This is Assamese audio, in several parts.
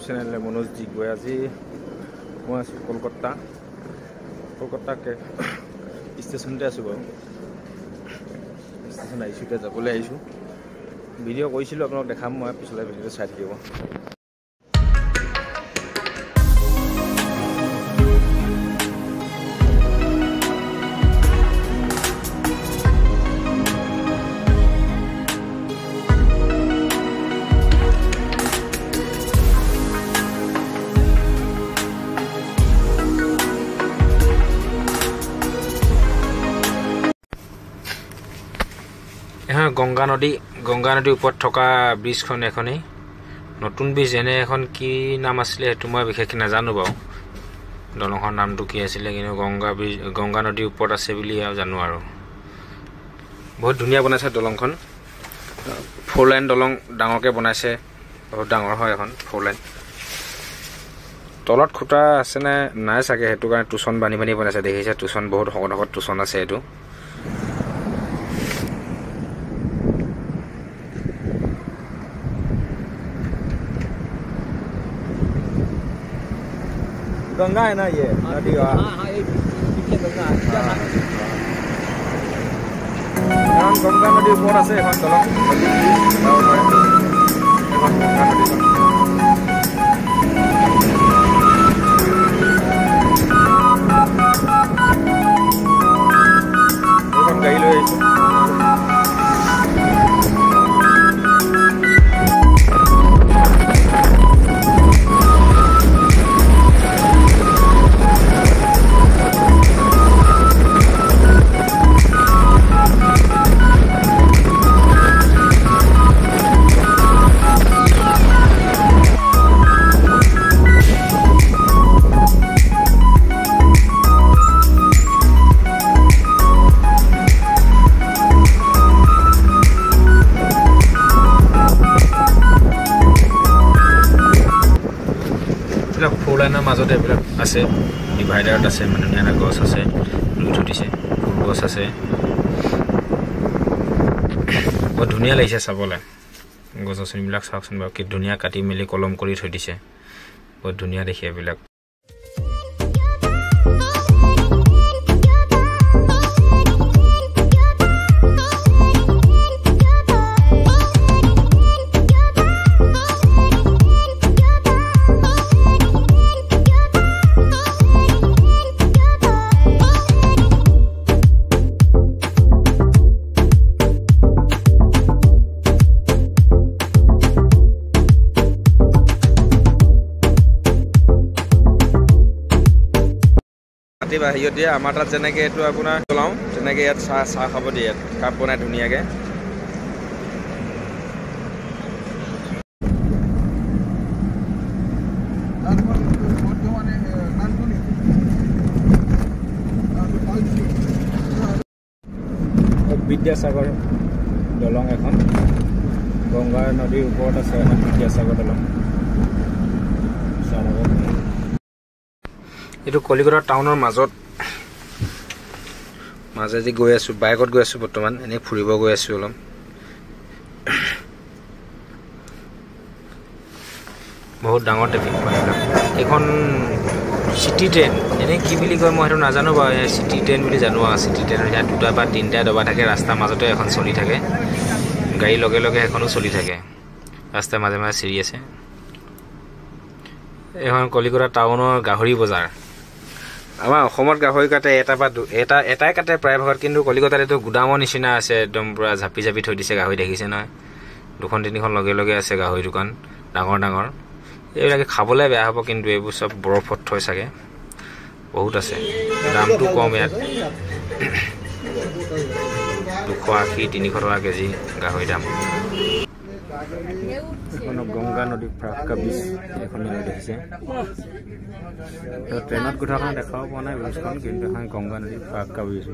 चैनल मनोज जी गए आज मैं आसो कलकत्ता स्टेशनते आसो बार स्टेशन आईसो जाबले आईसो भिडिओ करिसिलो आपनाक देखाम मैं पिछले भिडिओ चाइ থাকিব गंगा नदी ऊपर थका ब्रिजखन एखने नतुन ब्रिज एने एखन की नाम आছিলে हेतु মই বিশেষ নাজানো বাও দলংখৰ নামটো কি আছিলে কিন্তু গংগা নদী ওপৰত আছে বুলি জানো আৰু বহুত ধুনিয়া বনাইছে দলংখন 4 লাইন দলং ডাঙৰকে বনাইছে বহুত ডাঙৰ হয় এখন 4 লাইন তলত খুটা আছে না নাই চাগে হেতু কাৰণে টুচন বানি বনাইছে দেখিছে টুচন বহুত হকত টুচন আছে এটো गंगा है ना ये नदी का हां ये पीछे गंगा है गंगा नदी ऊपर আছে এখন দলং এখন গंगा नदी এখন গাই লৈ আইছো ফোলাইনৰ মাজতে এবিলাক আছে ডিভাইডাৰত আছে মানে নিয়ানা গছ আছে ৰুই থৈছে ফুল গছ আছে বহুত ধুনিয়া লাগিছে চাবলৈ গছছনিবিলাক চাওকচোন বাৰু কি ধুনিয়া কাটি মেলি কলম কৰি থৈ দিছে বহুত ধুনিয়া দেখি এবিলাক बाहिर दिए आम तक जेनेके अपना चलाओ तेनेके चाह खाब दिए काप बना धुनियाके विद्यासागर दलং এখন गंगा नदी ऊपर আছে विद्यासागर दलং एटू कलिकता टाउनर माजेदी गई आसो बाइकत गई आसो बर्तमान एने फुरिब गई आसो अलम बहुत डाঙर ट्रेफिक एखन सिटी ट्रेन एने की बिली कय মই नाजानो बा सिटी ट्रेन बिली जानो सिटी ट्रेन या दुटा बा तीनटा दबा থাকে रास्ता মাজতে এখন চলি থাকে গাড়ী লগে লগে এখনো চলি থাকে রাস্তা মাজে মাজে সিৰি আছে এখন কলিকতা টাউনৰ গাহৰি বজাৰ আমাৰ অসমত গাহৰি কাটে এটাই কাটে প্ৰায় ভাগত কিন্তু কলিকতাত এটো গুদামৰ নিচিনা আছে একদম পুৰা ঝাপি ঝাপি থৈ দিছে গাহৰি দেখিছে নহয় দুখন তিনিখন লগে লগে আছে গাহৰি দোকান ডাঙৰ ডাঙৰ এইবিলাকে খাবলৈ বেয়া হ'ব কিন্তু এইবোৰ সব বৰফত থৈ চাগে বহুত আছে দামটো কম ইয়াত 280-300 টকা কেজি গাহৰি দাম गंगा नदी प्राक्का बीच এখন দেখিছে তো ট্ৰেনত কথা কোন দেখাও পোৱা নাই ব্ৰিজখন কিন্তু এখন গংগা নদী প্ৰাক্কা ব্ৰিজ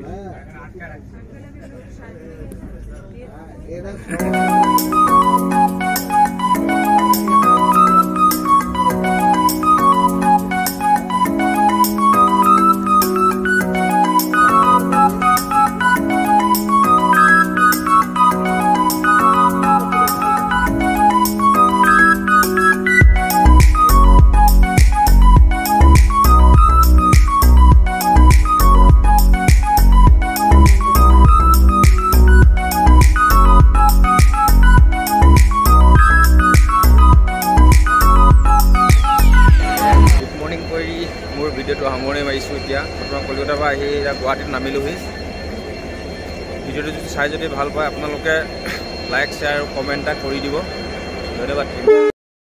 ভিডিঅ'টো সামৰণি মাৰিছোঁ। এতিয়া বৰ্তমান কলিকতাৰ পৰা আহি গুৱাহাটীত নামিলোহি। ভিডিঅ'টো যদি চাই যদি ভাল পায় আপোনালোকে লাইক শ্বেয়াৰ আৰু কমেণ্ট এটা কৰি দিব। ধন্যবাদ।